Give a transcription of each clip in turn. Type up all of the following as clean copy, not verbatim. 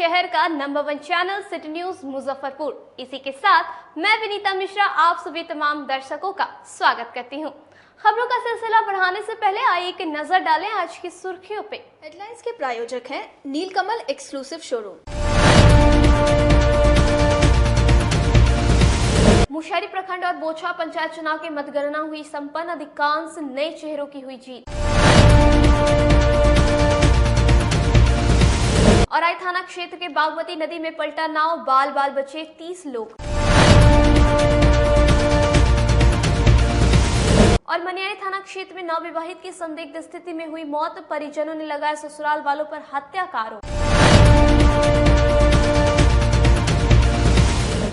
शहर का number 1 channel city news Muzaffarpur. इसी के साथ मैं विनीता मिश्रा आप सभी तमाम दर्शकों का स्वागत करती हूं। खबरों का सिलसिला बढ़ाने से पहले आइए एक नजर डालें आज की सुर्खियों पे। हेडलाइंस के प्रायोजक हैं नीलकमल एक्सक्लूसिव शोरूम। मुशहरी प्रखंड और बोछा पंचायत चुनाव की मतगणना हुई संपन्न, अधिकांश नए चेहरों की हुई जीत। औराई थाना क्षेत्र के बागमती नदी में पलटा नाव, बाल बाल बचे 30 लोग। और मनियारी थाना क्षेत्र में नवविवाहित की संदिग्ध स्थिति में हुई मौत, परिजनों ने लगाया ससुराल वालों पर हत्या का आरोप।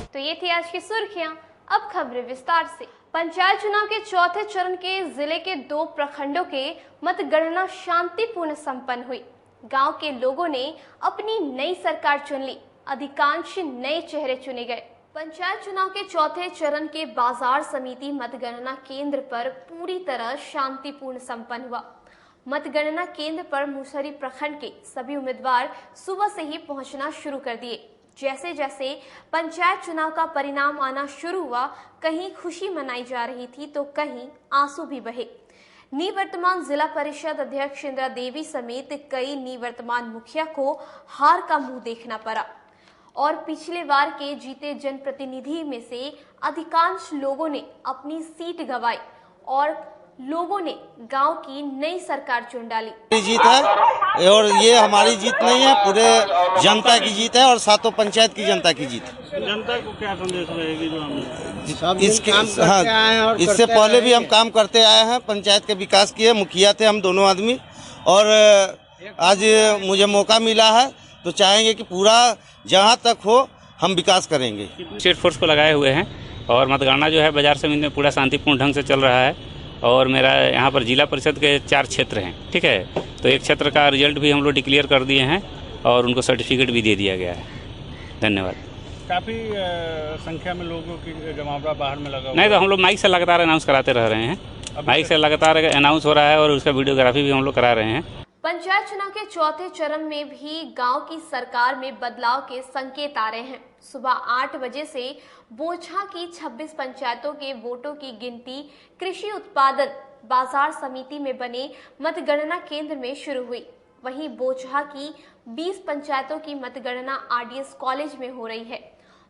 तो ये थी आज की सुर्खियां, अब खबरें विस्तार से। पंचायत चुनाव के चौथे चरण के जिले के 2 प्रखंडों के मतगणना शांतिपूर्ण संपन्न हुई। गांव के लोगों ने अपनी नई सरकार चुन ली, अधिकांश नए चेहरे चुने गए। पंचायत चुनाव के चौथे चरण के बाजार समिति मतगणना केंद्र पर पूरी तरह शांतिपूर्ण संपन्न हुआ। मतगणना केंद्र पर मुशहरी प्रखंड के सभी उम्मीदवार सुबह से ही पहुंचना शुरू कर दिए। जैसे जैसे पंचायत चुनाव का परिणाम आना शुरू हुआ, कहीं खुशी मनाई जा रही थी तो कहीं आंसू भी बहे। निवर्तमान जिला परिषद अध्यक्ष इंदिरा देवी समेत कई निवर्तमान मुखिया को हार का मुंह देखना पड़ा और पिछले बार के जीते जनप्रतिनिधि में से अधिकांश लोगों ने अपनी सीट गंवाई और लोगों ने गांव की नई सरकार चुन डाली। जीत है और ये हमारी जीत नहीं है, पूरे जनता की जीत है और सातों पंचायत की जनता की जीत। जनता को क्या संदेश रहेगी जो हम इसके इससे पहले भी हम काम करते आए हैं, पंचायत के विकास किए, मुखिया थे हम दोनों आदमी, और आज मुझे मौका मिला है तो चाहेंगे कि पूरा जहां तक हो हम विकास करेंगे। स्टेट फोर्स को लगाए हुए हैं और मतगणना जो है बाजार समिति में पूरा शांतिपूर्ण ढंग से चल रहा है। और मेरा यहाँ पर जिला परिषद के 4 क्षेत्र हैं, ठीक है, तो एक क्षेत्र का रिजल्ट भी हम लोग डिक्लेयर कर दिए हैं और उनको सर्टिफिकेट भी दे दिया गया है। धन्यवाद। काफ़ी संख्या में लोगों की जमावड़ा बाहर में लगा हुआ। नहीं तो हम लोग माइक से लगातार अनाउंस कराते रह रहे हैं, माइक से लगातार अनाउंस हो रहा है और उसका वीडियोग्राफी भी हम लोग करा रहे हैं। पंचायत चुनाव के चौथे चरण में भी गांव की सरकार में बदलाव के संकेत आ रहे हैं। सुबह 8 बजे से बोछा की 26 पंचायतों के वोटों की गिनती कृषि उत्पादन बाजार समिति में बने मतगणना केंद्र में शुरू हुई। वहीं बोछा की 20 पंचायतों की मतगणना आरडीएस कॉलेज में हो रही है।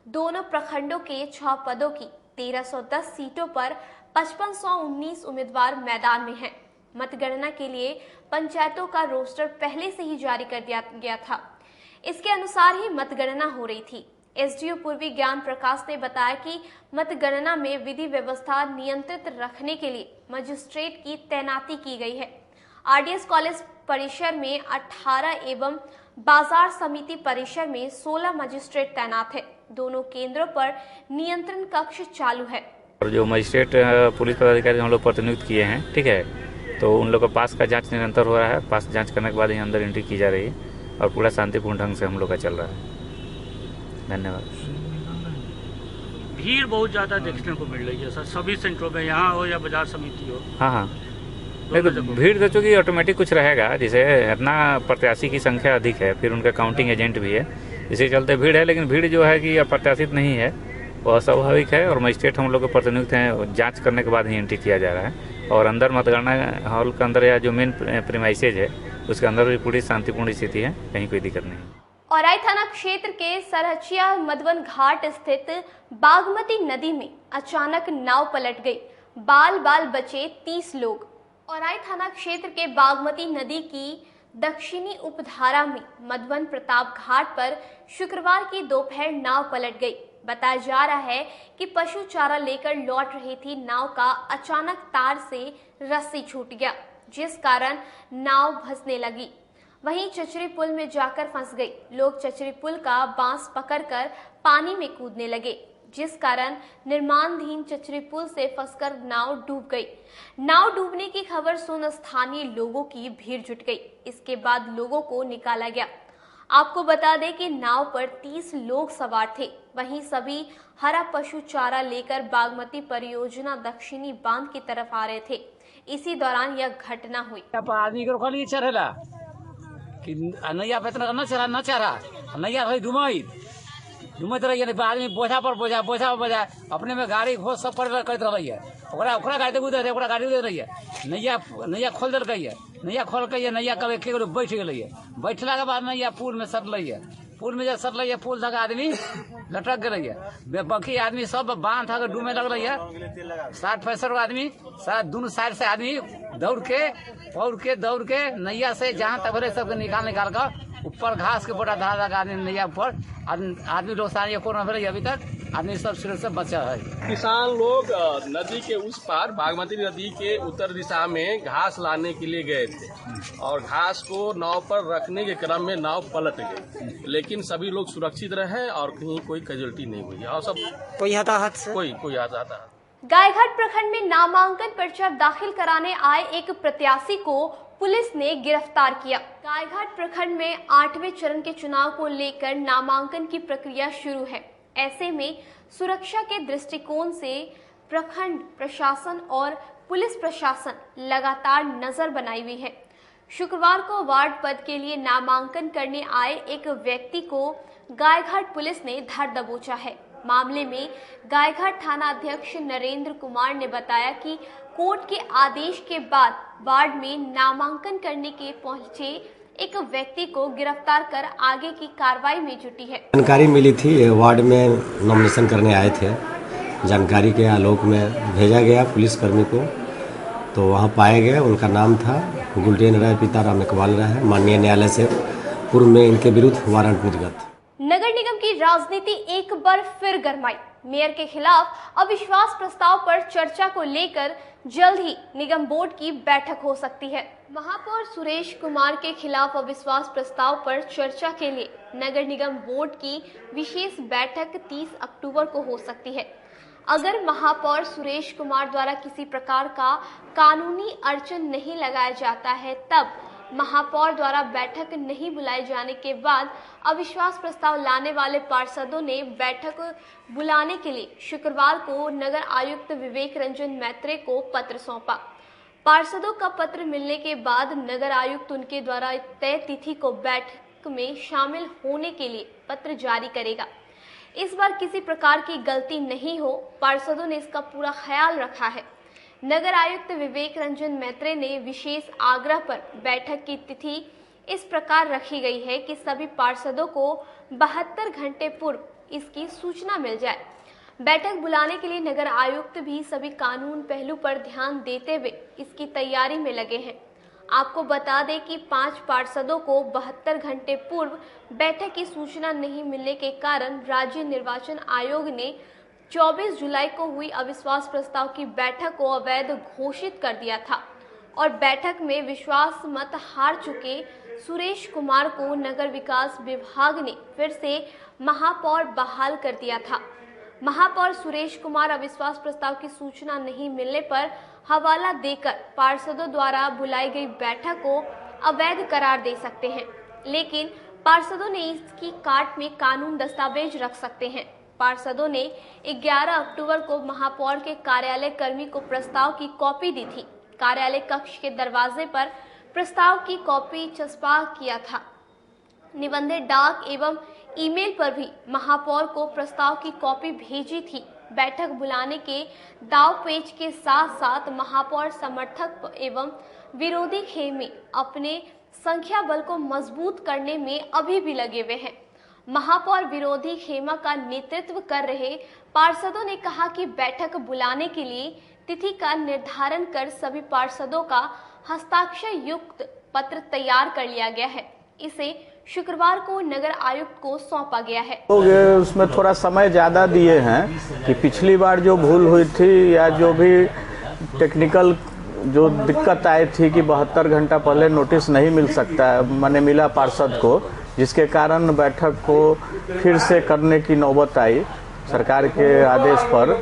दोनों प्रखंडों के 6 पदों की 1310 सीटों पर 5519 उम्मीदवार मैदान में हैं। मतगणना के लिए पंचायतों का रोस्टर पहले से ही जारी कर दिया गया था। इसके अनुसार ही मतगणना हो रही थी। एसडीओ पूर्वी ज्ञान प्रकाश ने बताया कि मतगणना में विधि व्यवस्था नियंत्रित रखने के लिए मजिस्ट्रेट की तैनाती की गई है। आरडीएस कॉलेज परिसर में 18 एवं बाजार समिति परिसर में 16 मजिस्ट्रेट तैनात है। दोनों केंद्रों पर नियंत्रण कक्ष चालू है। और जो मजिस्ट्रेट पुलिस पदाधिकारी हम लोग प्रतिनियुक्त किए हैं, ठीक है, तो उन लोगों का पास का जांच निरंतर हो रहा है। पास जांच करने के बाद ही अंदर एंट्री की जा रही है और पूरा शांतिपूर्ण ढंग से हम लोग का चल रहा है। धन्यवाद। भीड़ बहुत ज़्यादा देखने को मिल रही है सर, सभी सेंटरों में, यहाँ हो या बाजार समिति हो। हाँ, नहीं तो भीड़ तो चूँकि ऑटोमेटिक कुछ रहेगा, जैसे अपना प्रत्याशी की संख्या अधिक है, फिर उनका काउंटिंग एजेंट भी है, इसी चलते भीड़ है। लेकिन भीड़ जो है कि अप्रत्याशित नहीं है, वह स्वाभाविक है। और मजिस्ट्रेट हम लोग को प्रतिनियुक्त हैं, जांच करने के बाद ही एंट्री किया जा रहा है। और अंदर मतगणना हॉल के अंदर या जो मेन प्रीमाइसेज है उसके अंदर भी पूरी शांतिपूर्ण स्थिति है, कहीं कोई दिक्कत नहीं। औराई थाना क्षेत्र के सरहचिया मधवन घाट स्थित बागमती नदी में अचानक नाव पलट गई, बाल बाल बचे 30 लोग। औराई थाना क्षेत्र के बागमती नदी की दक्षिणी उपधारा में मधवन प्रताप घाट पर शुक्रवार की दोपहर नाव पलट गई। बताया जा रहा है कि पशु चारा लेकर लौट रही थी नाव का अचानक तार से रस्सी छूट गया, जिस कारण नाव धंसने लगी। वहीं चचरी पुल में जाकर फंस गई। लोग चचरी पुल का बांस पकड़कर पानी में कूदने लगे, जिस कारण निर्माणाधीन चचरी पुल से फंसकर नाव डूब गई। नाव डूबने की खबर सुन स्थानीय लोगों की भीड़ जुट गई। इसके बाद लोगों को निकाला गया। आपको बता दें कि नाव पर 30 लोग सवार थे। वहीं सभी हरा पशु चारा लेकर बागमती परियोजना दक्षिणी बांध की तरफ आ रहे थे। इसी दौरान यह घटना हुई। आदमी को खाली चढ़ेला कि नैया पे इतना न चढ़ा नैया रही डूमत रही आदमी बोझा पर बोझा अपने में गाड़ी घोष सब करते रही है ओकरा गाड़ी उधर ओकरा गाड़ी उधर रही है नैया खोल दिल्क है नैया खोल के नैया कभी बैठ गई है बैठला के बाद नैया पुल में सटल है पुल में जब सटल है पुल तक आदमी लटक गई है बाकी आदमी सब बांध था डूबे लग रही है 60-65 आदमी दोनों साइड से आदमी दौड़ के नैया से जहाँ तक भरे सबके निकाल कर ऊपर घास के बोरा धारा लगा आदमी नैया ऊपर आदमी लोग सारे कोरोना भरे अभी तक आदमी सब सुरक्षित बचा है। किसान लोग नदी के उस पार बागमती नदी के उत्तर दिशा में घास लाने के लिए गए थे और घास को नाव पर रखने के क्रम में नाव पलट गई, लेकिन सभी लोग सुरक्षित रहे और कहीं कोई कैजुअल्टी नहीं हुई और सब कोई हताहत से कोई हताहत। गायघाट प्रखंड में नामांकन पर्चा दाखिल कराने आए एक प्रत्याशी को पुलिस ने गिरफ्तार किया। गायघाट प्रखंड में 8वें चरण के चुनाव को लेकर नामांकन की प्रक्रिया शुरू है। ऐसे में सुरक्षा के दृष्टिकोण से प्रखंड प्रशासन और पुलिस प्रशासन लगातार नजर बनाई हुई है। शुक्रवार को वार्ड पद के लिए नामांकन करने आए एक व्यक्ति को गायघाट पुलिस ने धर दबोचा है। मामले में गायघाट थाना अध्यक्ष नरेंद्र कुमार ने बताया कि कोर्ट के आदेश के बाद वार्ड में नामांकन करने के पहुंचे एक व्यक्ति को गिरफ्तार कर आगे की कार्रवाई में जुटी है। जानकारी मिली थी वार्ड में नॉमिनेशन करने आए थे, जानकारी के आलोक में भेजा गया पुलिसकर्मी को, तो वहां पाए गए। उनका नाम था गुलटेन राय पिता राम इकबाल राय। माननीय न्यायालय से पूर्व में इनके विरुद्ध वारंट निर्गत। नगर निगम की राजनीति एक बार फिर गरमाई। मेयर के खिलाफ अविश्वास प्रस्ताव पर चर्चा को लेकर जल्द ही निगम बोर्ड की बैठक हो सकती है। महापौर सुरेश कुमार के खिलाफ अविश्वास प्रस्ताव पर चर्चा के लिए नगर निगम बोर्ड की विशेष बैठक 30 अक्टूबर को हो सकती है। अगर महापौर सुरेश कुमार द्वारा किसी प्रकार का कानूनी अड़चन नहीं लगाया जाता है, तब महापौर द्वारा बैठक नहीं बुलाए जाने के बाद अविश्वास प्रस्ताव लाने वाले पार्षदों ने बैठक बुलाने के लिए शुक्रवार को नगर आयुक्त विवेक रंजन मैत्रे को पत्र सौंपा। पार्षदों का पत्र मिलने के बाद नगर आयुक्त उनके द्वारा तय तिथि को बैठक में शामिल होने के लिए पत्र जारी करेगा। इस बार किसी प्रकार की गलती नहीं हो, पार्षदों ने इसका पूरा ख्याल रखा है। नगर आयुक्त विवेक रंजन मैत्रे ने विशेष आग्रह पर बैठक की तिथि इस प्रकार रखी गई है कि सभी पार्षदों को 72 घंटे पूर्व इसकी सूचना मिल जाए। बैठक बुलाने के लिए नगर आयुक्त भी सभी कानून पहलू पर ध्यान देते हुए इसकी तैयारी में लगे हैं। आपको बता दें कि 5 पार्षदों को 72 घंटे पूर्व बैठक की सूचना नहीं मिलने के कारण राज्य निर्वाचन आयोग ने 24 जुलाई को हुई अविश्वास प्रस्ताव की बैठक को अवैध घोषित कर दिया था और बैठक में विश्वास मत हार चुके सुरेश कुमार को नगर विकास विभाग ने फिर से महापौर बहाल कर दिया था। महापौर सुरेश कुमार अविश्वास प्रस्ताव की सूचना नहीं मिलने पर हवाला देकर पार्षदों द्वारा बुलाई गई बैठक को अवैध करार दे सकते हैं, लेकिन पार्षदों ने इसकी काट में कानून दस्तावेज रख सकते हैं। पार्षदों ने 11 अक्टूबर को महापौर के कार्यालय कर्मी को प्रस्ताव की कॉपी दी थी। कार्यालय कक्ष के दरवाजे पर प्रस्ताव की कॉपी चस्पा किया था। निबंधित डाक एवं ईमेल पर भी महापौर को प्रस्ताव की कॉपी भेजी थी। बैठक बुलाने के दाव पेच के साथ साथ महापौर समर्थक एवं विरोधी खेमे अपने संख्या बल को मजबूत करने में अभी भी लगे हुए हैं। महापौर विरोधी खेमा का नेतृत्व कर रहे पार्षदों ने कहा कि बैठक बुलाने के लिए तिथि का निर्धारण कर सभी पार्षदों का हस्ताक्षर युक्त पत्र तैयार कर लिया गया है। इसे शुक्रवार को नगर आयुक्त को सौंपा गया है। उसमें थोड़ा समय ज्यादा दिए हैं कि पिछली बार जो भूल हुई थी या जो भी टेक्निकल जो दिक्कत आई थी कि 72 घंटा पहले नोटिस नहीं मिल सकता है, माने मिला पार्षद को, जिसके कारण बैठक को फिर से करने की नौबत आई सरकार के आदेश पर।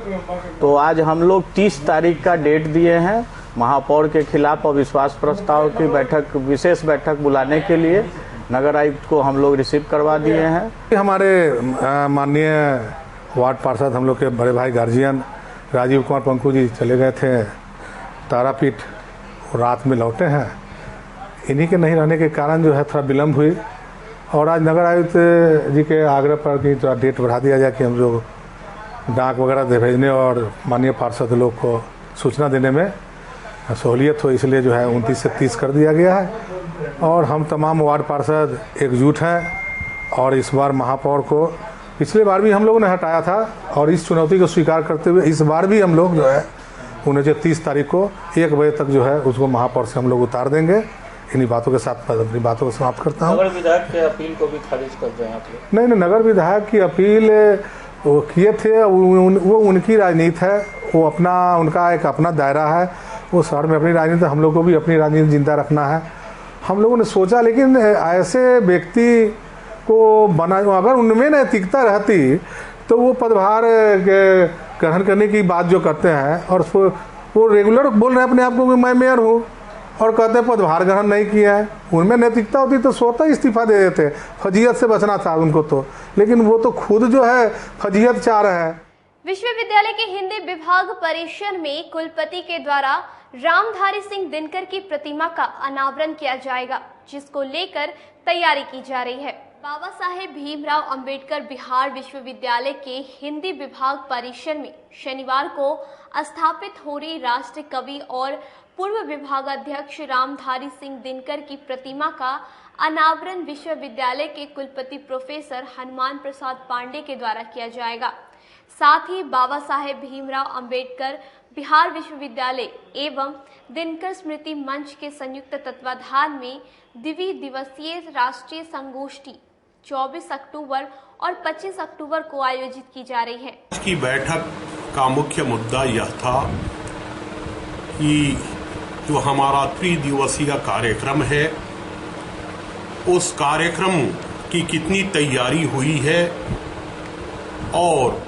तो आज हम लोग 30 तारीख का डेट दिए हैं महापौर के खिलाफ अविश्वास प्रस्ताव की बैठक, विशेष बैठक बुलाने के लिए नगर आयुक्त को हम लोग रिसीव करवा दिए हैं। हमारे माननीय वार्ड पार्षद हम लोग के बड़े भाई गार्जियन राजीव कुमार पंकु जी चले गए थे तारापीठ, रात में लौटे हैं। इन्हीं के नहीं रहने के कारण जो है थोड़ा विलम्ब हुई। और आज नगर आयुक्त जी के आग्रह पर कि थोड़ा डेट बढ़ा दिया जाए कि हम लोग डाक वगैरह दे भेजने और माननीय पार्षद लोग को सूचना देने में सहूलियत हो, इसलिए जो है 29 से 30 कर दिया गया है। और हम तमाम वार्ड पार्षद एकजुट हैं और इस बार महापौर को पिछले बार भी हम लोगों ने हटाया था और इस चुनौती को स्वीकार करते हुए इस बार भी हम लोग जो है 29 तारीख को 1 बजे तक जो है उसको महापौर से हम लोग उतार देंगे। इन्हीं बातों के साथ अपनी बातों को समाप्त करता हूँ। नगर विधायक के अपील को भी खारिज कर दें आप लोग? नहीं, नगर विधायक की अपील वो किए थे, वो उनकी राजनीति है, वो अपना उनका एक अपना दायरा है, वो शहर में अपनी राजनीति, हम लोग को भी अपनी राजनीति जिंदा रखना है। हम लोगों ने सोचा, लेकिन ऐसे व्यक्ति को बना, अगर उनमें नैतिकता रहती तो वो पदभार ग्रहण करने की बात जो करते हैं और वो रेगुलर बोल रहे हैं अपने आप को कि मैं मेयर हूँ और कहते हैं पदभार ग्रहण नहीं किया है। उनमें नैतिकता होती तो स्वतः इस्तीफा दे देते, फजीहत से बचना था उनको तो, लेकिन वो तो खुद जो है फजीहत चाह रहे हैं। विश्वविद्यालय के हिंदी विभाग परिसर में कुलपति के द्वारा रामधारी सिंह दिनकर की प्रतिमा का अनावरण किया जाएगा, जिसको लेकर तैयारी की जा रही है। बाबा साहेब भीमराव अंबेडकर बिहार विश्वविद्यालय के हिंदी विभाग परिसर में शनिवार को स्थापित हो रही राष्ट्र कवि और पूर्व विभागाध्यक्ष रामधारी सिंह दिनकर की प्रतिमा का अनावरण विश्वविद्यालय के कुलपति प्रोफेसर हनुमान प्रसाद पांडे के द्वारा किया जाएगा। साथ ही बाबा साहेब भीमराव अंबेडकर बिहार विश्वविद्यालय एवं दिनकर स्मृति मंच के संयुक्त तत्वाधान में द्विदिवसीय राष्ट्रीय संगोष्ठी 24 अक्टूबर और 25 अक्टूबर को आयोजित की जा रही है। आज की बैठक का मुख्य मुद्दा यह था कि जो हमारा त्रिदिवसीय कार्यक्रम है, उस कार्यक्रम की कितनी तैयारी हुई है और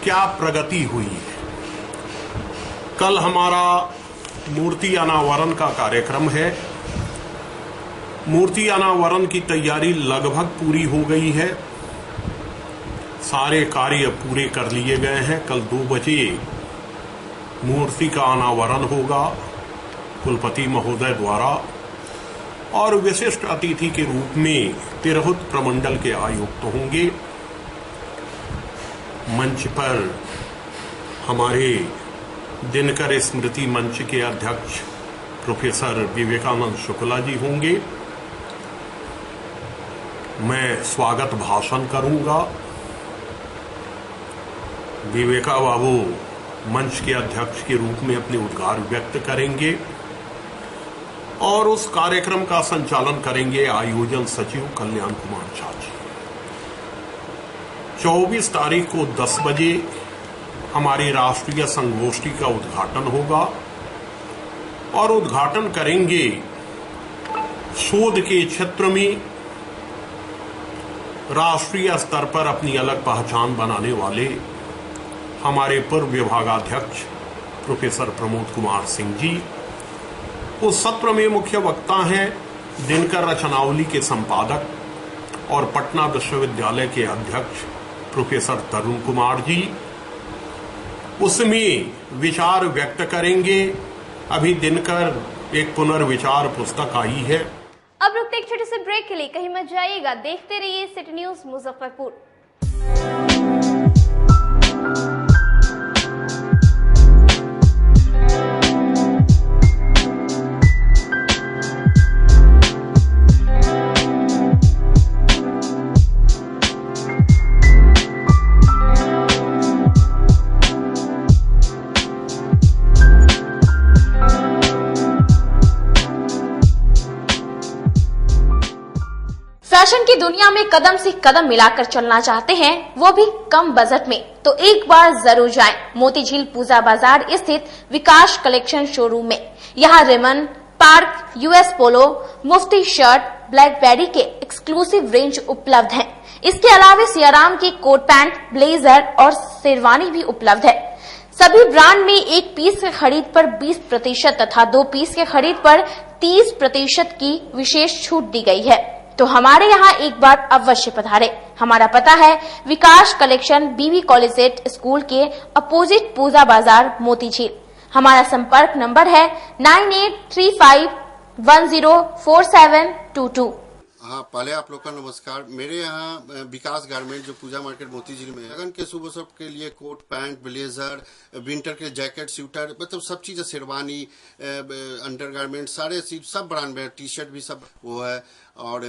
क्या प्रगति हुई है। कल हमारा मूर्ति अनावरण का कार्यक्रम है। मूर्ति अनावरण की तैयारी लगभग पूरी हो गई है, सारे कार्य पूरे कर लिए गए हैं। कल 2 बजे मूर्ति का अनावरण होगा कुलपति महोदय द्वारा और विशिष्ट अतिथि के रूप में तिरहुत प्रमंडल के आयुक्त होंगे। मंच पर हमारे दिनकर स्मृति मंच के अध्यक्ष प्रोफेसर विवेकानंद शुक्ला जी होंगे। मैं स्वागत भाषण करूंगा। विवेका बाबू मंच के अध्यक्ष के रूप में अपने उद्गार व्यक्त करेंगे और उस कार्यक्रम का संचालन करेंगे आयोजन सचिव कल्याण कुमार झा जी। 24 तारीख को 10 बजे हमारी राष्ट्रीय संगोष्ठी का उद्घाटन होगा और उद्घाटन करेंगे शोध के क्षेत्र में राष्ट्रीय स्तर पर अपनी अलग पहचान बनाने वाले हमारे पूर्व विभागाध्यक्ष प्रोफेसर प्रमोद कुमार सिंह जी। उस सत्र में मुख्य वक्ता हैं दिनकर रचनावली के संपादक और पटना विश्वविद्यालय के अध्यक्ष प्रोफेसर तरुण कुमार जी। उसमें विचार व्यक्त करेंगे। अभी दिनकर एक पुनर्विचार पुस्तक आई है। अब रुकते एक छोटे से ब्रेक के लिए, कहीं मत जाइएगा, देखते रहिए सिटी न्यूज मुजफ्फरपुर। फैशन की दुनिया में कदम से कदम मिलाकर चलना चाहते हैं, वो भी कम बजट में, तो एक बार जरूर जाएं मोतीझील पूजा बाजार स्थित विकास कलेक्शन शोरूम में। यहाँ रेमन, पार्क, यूएस पोलो, मुफ्ती शर्ट, ब्लैकबेरी के एक्सक्लूसिव रेंज उपलब्ध हैं। इसके अलावा सियाराम के कोट पैंट, ब्लेजर और शेरवानी भी उपलब्ध है। सभी ब्रांड में 1 पीस के खरीद पर 20% तथा 2 पीस के खरीद पर 30% की विशेष छूट दी गई है। तो हमारे यहाँ एक बार अवश्य पधारे। हमारा पता है विकास कलेक्शन, बीबी कॉलेजिएट स्कूल के अपोजिट पूजा बाजार, मोतीझील। हमारा संपर्क नंबर है 9835 104722। हाँ, पहले आप लोग का नमस्कार। मेरे यहाँ विकास गारमेंट जो पूजा मार्केट मोतीझील में है, लगन के शुभ अवसर के लिए कोट पैंट, ब्लेजर, विंटर के जैकेट, स्वेटर, मतलब सब चीजें, शेरवानी, अंडर गारमेंट, सारे सब ब्रांड में, टी शर्ट भी सब वो है, और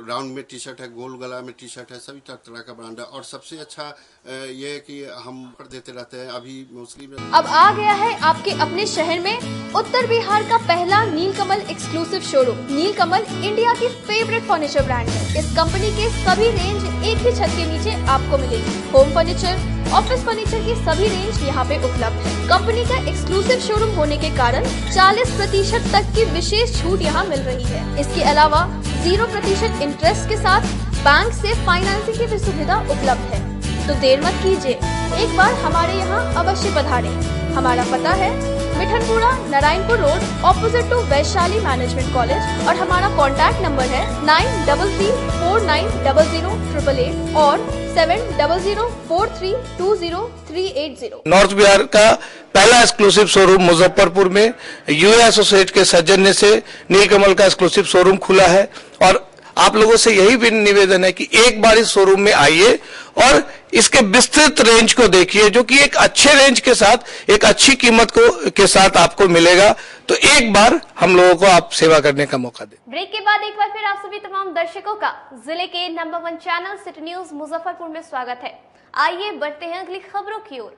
राउंड में टी शर्ट है, गोल गला में टी शर्ट है, सभी तरह का ब्रांड है। और सबसे अच्छा ये है कि हम कर देते रहते हैं। अभी मोस्टली अब आ गया है आपके अपने शहर में उत्तर बिहार का पहला नीलकमल एक्सक्लूसिव शोरूम। नीलकमल इंडिया की फेवरेट फर्नीचर ब्रांड है। इस कंपनी के सभी रेंज एक ही छत के नीचे आपको मिलेगी। होम फर्नीचर, ऑफिस फर्नीचर की सभी रेंज यहाँ पे उपलब्ध है। कंपनी का एक्सक्लूसिव शोरूम होने के कारण 40% तक की विशेष छूट यहाँ मिल रही है। इसके अलावा 0% इंटरेस्ट के साथ बैंक से फाइनेंसिंग की भी सुविधा उपलब्ध है। तो देर मत कीजिए, एक बार हमारे यहाँ अवश्य पधारें। हमारा पता है Mithanpura, Narayanpur road, opposite to Vaishali management college, और हमारा कॉन्टैक्ट नंबर है 9334900888 और 7004320380। नॉर्थ बिहार का पहला एक्सक्लूसिव शोरूम मुजफ्फरपुर में यूए एसोसिएट के सौजन्य से नीलकमल का एक्सक्लूसिव शोरूम खुला है। और आप लोगों से यही भी निवेदन है कि एक बार इस शोरूम में आइए और इसके विस्तृत रेंज को देखिए, जो कि एक अच्छे रेंज के साथ एक अच्छी कीमत के साथ आपको मिलेगा। तो एक बार हम लोगों को आप सेवा करने का मौका दें। ब्रेक के बाद एक बार फिर आप सभी तमाम दर्शकों का जिले के number 1 channel city news Muzaffarpur में स्वागत है। आइए बढ़ते हैं अगली खबरों की ओर।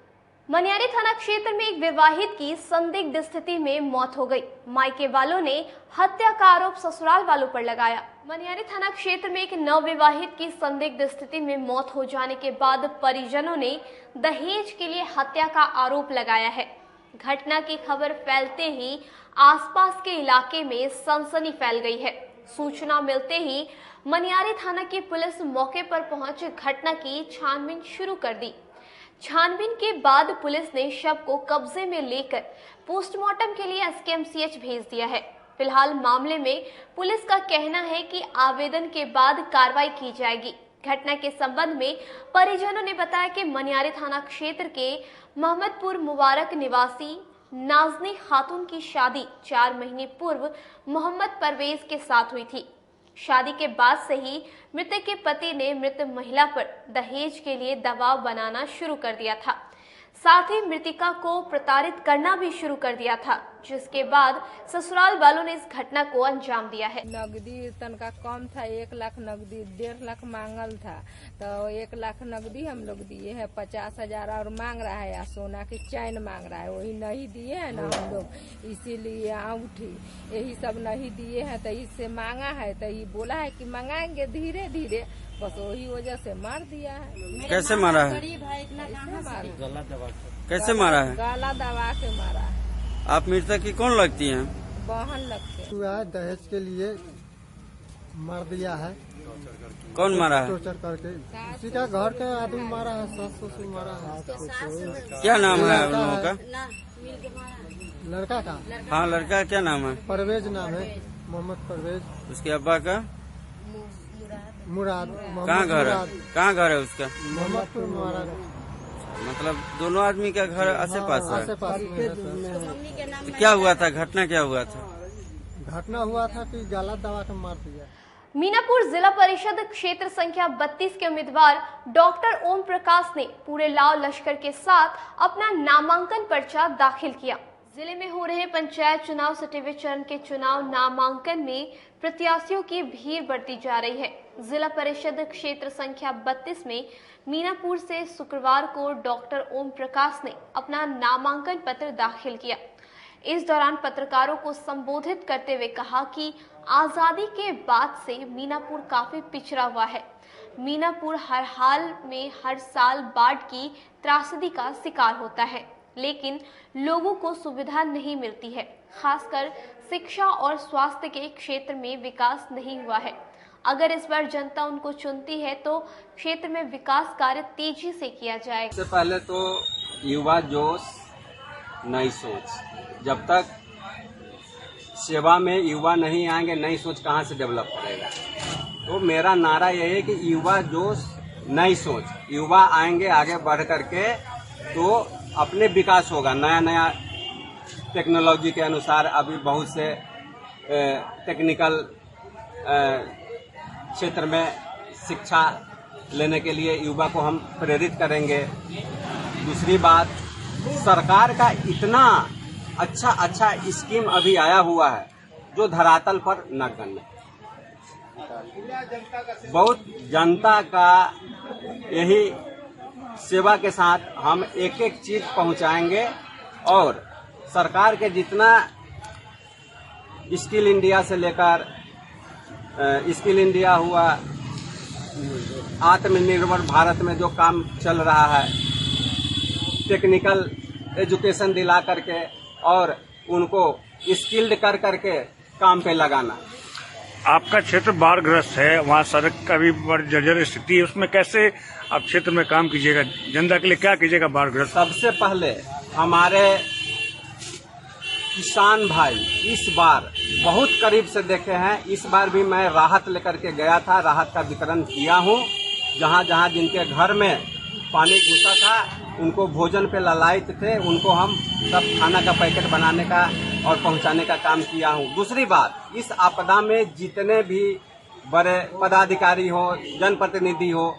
मनियारी थाना क्षेत्र में एक विवाहित की संदिग्ध स्थिति में मौत हो गई। मायके वालों ने हत्या का आरोप ससुराल वालों पर लगाया। मनियारी थाना क्षेत्र में एक नवविवाहित की संदिग्ध स्थिति में मौत हो जाने के बाद परिजनों ने दहेज के लिए हत्या का आरोप लगाया है। घटना की खबर फैलते ही आसपास के इलाके में सनसनी फैल गई है। सूचना मिलते ही मनियारी थाना की पुलिस मौके पर पहुंच घटना की छानबीन शुरू कर दी। छानबीन के बाद पुलिस ने शव को कब्जे में लेकर पोस्टमार्टम के लिए एसकेएमसीएच भेज दिया है। फिलहाल मामले में पुलिस का कहना है कि आवेदन के बाद कार्रवाई की जाएगी। घटना के संबंध में परिजनों ने बताया कि मनियारी थाना क्षेत्र के मोहम्मदपुर मुबारक निवासी नाजनी खातून की शादी 4 महीने पूर्व मोहम्मद परवेज के साथ हुई थी। शादी के बाद से ही मृतक के पति ने मृत महिला पर दहेज के लिए दबाव बनाना शुरू कर दिया था। साथ ही मृतिका को प्रताड़ित करना भी शुरू कर दिया था, जिसके बाद ससुराल वालों ने इस घटना को अंजाम दिया है। नगदी तनका कम था, 1 लाख नगदी, 1.5 लाख मांगल था, तो 1 लाख नगदी हम लोग दिए हैं, 50,000 और मांग रहा है, या सोना की चैन मांग रहा है, वही नहीं दिए है ना हम लोग, इसीलिए अंगूठी यही सब नहीं दिए हैं। तो इससे मांगा है, तो ये बोला है कि मंगाएंगे धीरे धीरे, बस वही वजह से मार दिया है। कैसे मारा है? कैसे मारा है? गला दबा के मारा है। आप मृतक की कौन लगती हैं? बहन लगती है। दहेज के लिए मार दिया है। कौन मारा है? टॉर्चर करके किसी का घर का आदमी मारा है, सास ससुर मारा है। क्या नाम है उन लोगों का? लड़का का? हाँ, लड़का का क्या नाम है? परवेज नाम है, मोहम्मद परवेज। उसके अब्बा का? मुराद। कहाँ घर है? कहाँ घर है उसका? मोहम्मदपुर मुबारक। मतलब दोनों आदमी का घर आसे पास है? आसे पास में है। तो क्या हुआ था? घटना क्या हुआ था? घटना हुआ था कि गला दबा के मार दिया। मीनापुर जिला परिषद क्षेत्र संख्या 32 के उम्मीदवार डॉक्टर ओम प्रकाश ने पूरे लाव लश्कर के साथ अपना नामांकन पर्चा दाखिल किया। जिले में हो रहे पंचायत चुनाव 7वें चरण के चुनाव नामांकन में प्रत्याशियों की भीड़ बढ़ती जा रही है। जिला परिषद क्षेत्र संख्या 32 में मीनापुर से शुक्रवार को डॉक्टर ओम प्रकाश ने अपना नामांकन पत्र दाखिल किया। इस दौरान पत्रकारों को संबोधित करते हुए कहा कि आजादी के बाद से मीनापुर काफी पिछड़ा हुआ है। मीनापुर हर हाल में हर साल बाढ़ की त्रासदी का शिकार होता है, लेकिन लोगों को सुविधा नहीं मिलती है। खासकर शिक्षा और स्वास्थ्य के क्षेत्र में विकास नहीं हुआ है। अगर इस बार जनता उनको चुनती है तो क्षेत्र में विकास कार्य तेजी से किया जाएगा। सबसे पहले तो युवा जोश, नई सोच। जब तक सेवा में युवा नहीं आएंगे, नई सोच कहाँ से डेवलप करेगा? तो मेरा नारा यही है कि युवा जोश, नई सोच। युवा आएंगे आगे बढ़ करके तो अपने विकास होगा। नया नया टेक्नोलॉजी के अनुसार अभी बहुत से टेक्निकल क्षेत्र में शिक्षा लेने के लिए युवा को हम प्रेरित करेंगे। दूसरी बात, सरकार का इतना अच्छा स्कीम अभी आया हुआ है जो धरातल पर नगण्य, बहुत जनता का यही सेवा के साथ हम एक एक चीज पहुंचाएंगे और सरकार के जितना स्किल इंडिया से लेकर स्किल इंडिया हुआ, आत्मनिर्भर भारत में जो काम चल रहा है, टेक्निकल एजुकेशन दिला करके और उनको स्किल्ड कर करके काम पे लगाना। आपका क्षेत्र बाढ़ग्रस्त है, वहाँ सड़क का भी बड़ी जर्जर स्थिति है, उसमें कैसे आप क्षेत्र में काम कीजिएगा, जनता के लिए क्या कीजिएगा बाढ़ग्रस्त? सबसे पहले हमारे किसान भाई इस बार बहुत करीब से देखे हैं। इस बार भी मैं राहत लेकर के गया था, राहत का वितरण किया हूँ। जहाँ जहाँ जिनके घर में पानी घुसा था उनको भोजन पे ललायित थे, उनको हम सब खाना का पैकेट बनाने का और पहुंचाने का काम किया हूं। दूसरी बात, इस आपदा में जितने भी बड़े पदाधिकारी हो, जनप्रतिनिधि हो,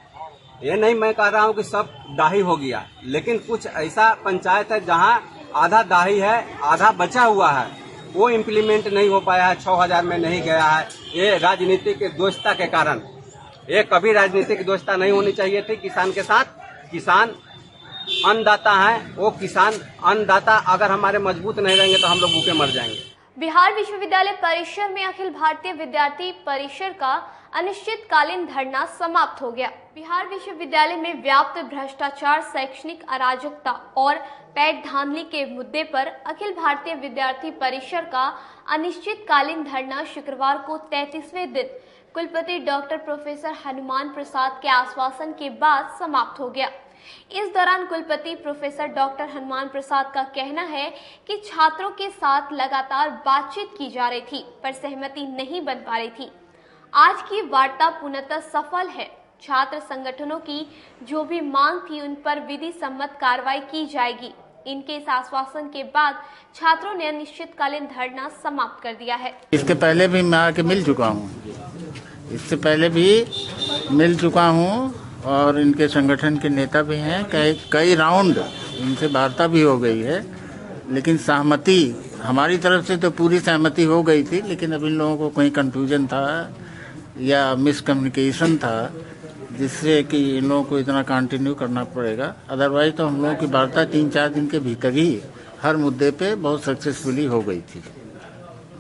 ये नहीं मैं कह रहा हूं कि सब दाही हो गया, लेकिन कुछ ऐसा पंचायत है जहां आधा दाही है, आधा बचा हुआ है, वो इम्प्लीमेंट नहीं हो पाया है, 6000 में नहीं गया है। ये राजनीतिक दोस्ता के कारण, ये कभी राजनीतिक दोस्ता नहीं होनी चाहिए थी किसान के साथ। किसान अन्नदाता है, वो किसान अन्नदाता अगर हमारे मजबूत नहीं रहेंगे तो हम लोग भूखे मर जाएंगे। बिहार विश्वविद्यालय परिसर में अखिल भारतीय विद्यार्थी परिषद का अनिश्चितकालीन धरना समाप्त हो गया। बिहार विश्वविद्यालय में व्याप्त भ्रष्टाचार, शैक्षणिक अराजकता और पैट धांधली के मुद्दे पर अखिल भारतीय विद्यार्थी परिषद का अनिश्चितकालीन धरना शुक्रवार को 33वें दिन कुलपति डॉक्टर प्रोफेसर हनुमान प्रसाद के आश्वासन के बाद समाप्त हो गया। इस दौरान कुलपति प्रोफेसर डॉक्टर हनुमान प्रसाद का कहना है कि छात्रों के साथ लगातार बातचीत की जा रही थी पर सहमति नहीं बन पा रही थी। आज की वार्ता पूर्णतः सफल है। छात्र संगठनों की जो भी मांग थी उन पर विधि सम्मत कार्रवाई की जाएगी। इनके इस आश्वासन के बाद छात्रों ने अनिश्चितकालीन धरना समाप्त कर दिया है। इसके पहले भी मैं आके मिल चुका हूँ, और इनके संगठन के नेता भी हैं। कई राउंड इनसे वार्ता भी हो गई है, लेकिन सहमति हमारी तरफ से तो पूरी सहमति हो गई थी, लेकिन अब इन लोगों को कहीं कंफ्यूजन था या मिसकम्युनिकेशन था, जिससे कि इन लोगों को इतना कंटिन्यू करना पड़ेगा। अदरवाइज तो हम लोगों की वार्ता 3-4 दिन के भीतर ही हर मुद्दे पे बहुत सक्सेसफुली हो गई थी।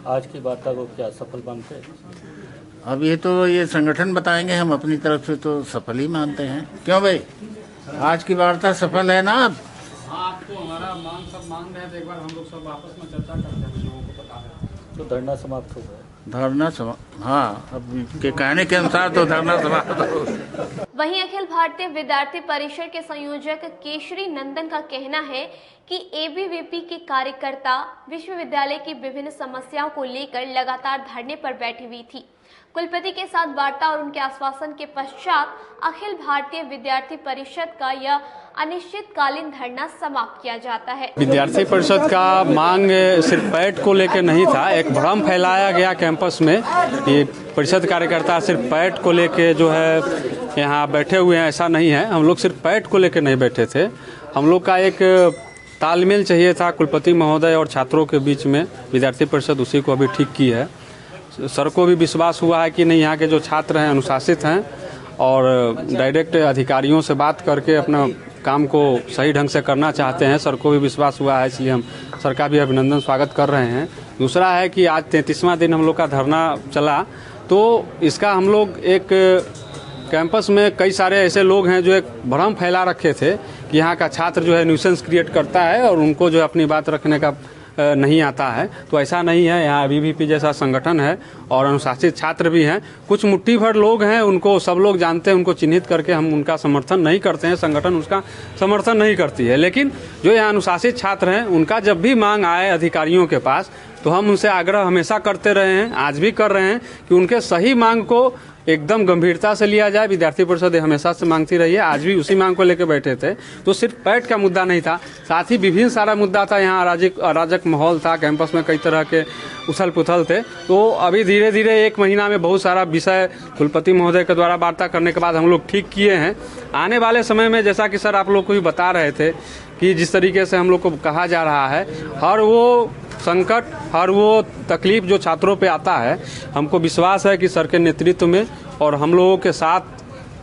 आज की वार्ता को क्या सफल मानते? अब ये तो ये संगठन बताएंगे, हम अपनी तरफ से तो सफल ही मानते हैं। क्यों भाई, आज की वार्ता सफल है ना? अब आपको हमारा सब मांग रहे हैं, तो एक बार हम लोग सब आपस में चर्चा करते हैं, लोगों को पता है। तो धरना समाप्त हो गया। हाँ, अब के कहने के अनुसार तो धरना समाप्त हो गया। वहीं अखिल भारतीय विद्यार्थी परिषद के संयोजक केशरी नंदन का कहना है कि एबीवीपी के कार्यकर्ता विश्वविद्यालय की विभिन्न समस्याओं को लेकर लगातार धरने पर बैठी हुई थी। कुलपति के साथ वार्ता और उनके आश्वासन के पश्चात अखिल भारतीय विद्यार्थी परिषद का यह अनिश्चितकालीन धरना समाप्त किया जाता है। विद्यार्थी परिषद का मांग सिर्फ पैट को लेकर नहीं था, एक भ्रम फैलाया गया कैंपस में। ये परिषद कार्यकर्ता सिर्फ पैट को लेकर जो है यहाँ बैठे हुए हैं, ऐसा नहीं है। हम लोग सिर्फ पैट को लेकर नहीं बैठे थे, हम लोग का एक तालमेल चाहिए था कुलपति महोदय और छात्रों के बीच में। विद्यार्थी परिषद उसी को अभी ठीक की है। सर को भी विश्वास हुआ है कि नहीं, यहाँ के जो छात्र हैं अनुशासित हैं और डायरेक्ट अधिकारियों से बात करके अपना काम को सही ढंग से करना चाहते हैं। सर को भी विश्वास हुआ है, इसलिए हम सर का भी अभिनंदन स्वागत कर रहे हैं। दूसरा है कि आज 33वां दिन हम लोग का धरना चला, तो इसका हम लोग एक कैंपस में कई सारे ऐसे लोग हैं जो एक भ्रम फैला रखे थे कि यहाँ का छात्र जो है न्यूसेंस क्रिएट करता है और उनको जो है अपनी बात रखने का नहीं आता है। तो ऐसा नहीं है, यहाँ एबीवीपी जैसा संगठन है और अनुशासित छात्र भी हैं। कुछ मुट्ठी भर लोग हैं, उनको सब लोग जानते हैं, उनको चिन्हित करके हम उनका समर्थन नहीं करते हैं, संगठन उसका समर्थन नहीं करती है। लेकिन जो यहाँ अनुशासित छात्र हैं, उनका जब भी मांग आए अधिकारियों के पास तो हम उनसे आग्रह हमेशा करते रहे हैं, आज भी कर रहे हैं कि उनके सही मांग को एकदम गंभीरता से लिया जाए। विद्यार्थी परिषद हमेशा से मांगती रही है, आज भी उसी मांग को लेकर बैठे थे। तो सिर्फ पैट का मुद्दा नहीं था, साथ ही विभिन्न सारा मुद्दा था। यहाँ अराजक माहौल था, कैंपस में कई तरह के उथल पुथल थे। तो अभी धीरे धीरे 1 महीना में बहुत सारा विषय कुलपति महोदय के द्वारा वार्ता करने के बाद हम लोग ठीक किए हैं। आने वाले समय में जैसा कि सर आप लोग को भी बता रहे थे कि जिस तरीके से हम लोग को कहा जा रहा है, हर वो संकट, हर वो तकलीफ जो छात्रों पे आता है, हमको विश्वास है कि सर के नेतृत्व में और हम लोगों के साथ,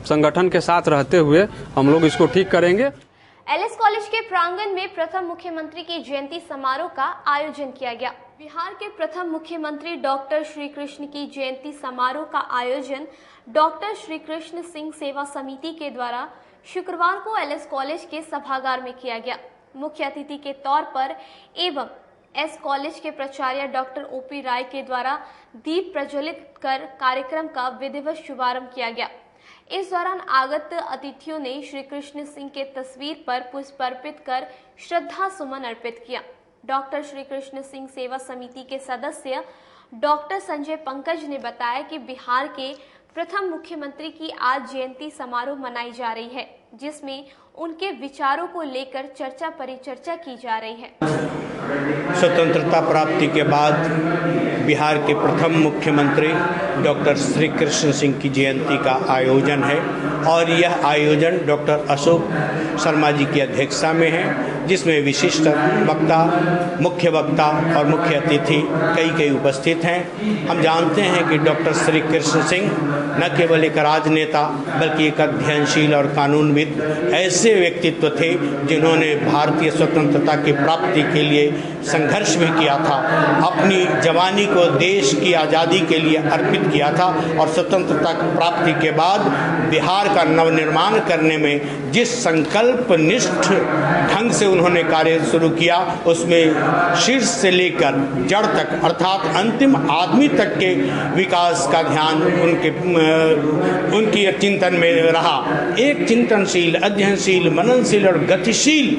संगठन के साथ रहते हुए हम लोग इसको ठीक करेंगे। एलएस कॉलेज के प्रांगण में प्रथम मुख्यमंत्री की जयंती समारोह का आयोजन किया गया। बिहार के प्रथम मुख्यमंत्री डॉक्टर श्री कृष्ण की जयंती समारोह का आयोजन डॉक्टर श्री कृष्ण सिंह सेवा समिति के द्वारा शुक्रवार को एलएस कॉलेज के सभागार में किया गया। मुख्य अतिथि के तौर पर एवं एस कॉलेज के प्राचार्य डॉक्टर ओपी राय के द्वारा दीप प्रज्वलित कर कार्यक्रम का विधिवत शुभारंभ किया गया। इस दौरान आगत अतिथियों ने श्री कृष्ण सिंह के तस्वीर पर पुष्प अर्पित कर श्रद्धा सुमन अर्पित किया। डॉक्टर श्री कृष्ण सिंह सेवा समिति के सदस्य डॉक्टर संजय पंकज ने बताया कि बिहार के प्रथम मुख्यमंत्री की आज जयंती समारोह मनाई जा रही है, जिसमें उनके विचारों को लेकर चर्चा परिचर्चा की जा रही है। स्वतंत्रता प्राप्ति के बाद बिहार के प्रथम मुख्यमंत्री डॉक्टर श्री कृष्ण सिंह की जयंती का आयोजन है और यह आयोजन डॉक्टर अशोक शर्मा जी की अध्यक्षता में है, जिसमें विशिष्ट वक्ता, मुख्य वक्ता और मुख्य अतिथि कई उपस्थित हैं। हम जानते हैं कि डॉक्टर श्री कृष्ण सिंह न केवल एक राजनेता बल्कि एक अध्ययनशील और कानूनविद ऐसे व्यक्तित्व थे जिन्होंने भारतीय स्वतंत्रता की प्राप्ति के लिए संघर्ष भी किया था, अपनी जवानी को देश की आज़ादी के लिए अर्पित किया था और स्वतंत्रता की प्राप्ति के बाद बिहार का नवनिर्माण करने में जिस संकल्पनिष्ठ ढंग से उन्होंने कार्य शुरू किया, उसमें शीर्ष से लेकर जड़ तक अर्थात अंतिम आदमी तक के विकास का ध्यान उनकी चिंतन में रहा। एक चिंतनशील, अध्ययनशील, मननशील और गतिशील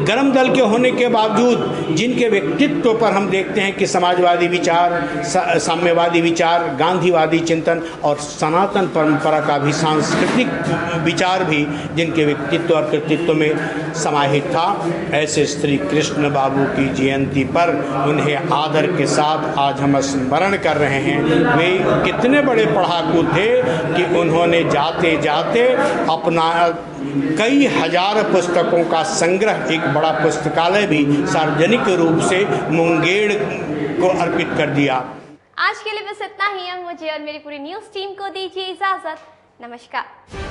गर्म दल के होने के बावजूद जिनके व्यक्तित्व पर हम देखते हैं कि समाजवादी विचार, साम्यवादी विचार, गांधीवादी चिंतन और सनातन परंपरा का भी सांस्कृतिक विचार भी जिनके व्यक्तित्व और कृतित्व में समाहित था, ऐसे श्री कृष्ण बाबू की जयंती पर उन्हें आदर के साथ आज हम स्मरण कर रहे हैं। वे कितने बड़े पढ़ाकू थे कि उन्होंने जाते जाते अपना कई हजार पुस्तकों का संग्रह, एक बड़ा पुस्तकालय भी सार्वजनिक रूप से मुंगेर को अर्पित कर दिया। आज के लिए बस इतना ही। मुझे और मेरी पूरी न्यूज़ टीम को दीजिए इजाजत। नमस्कार।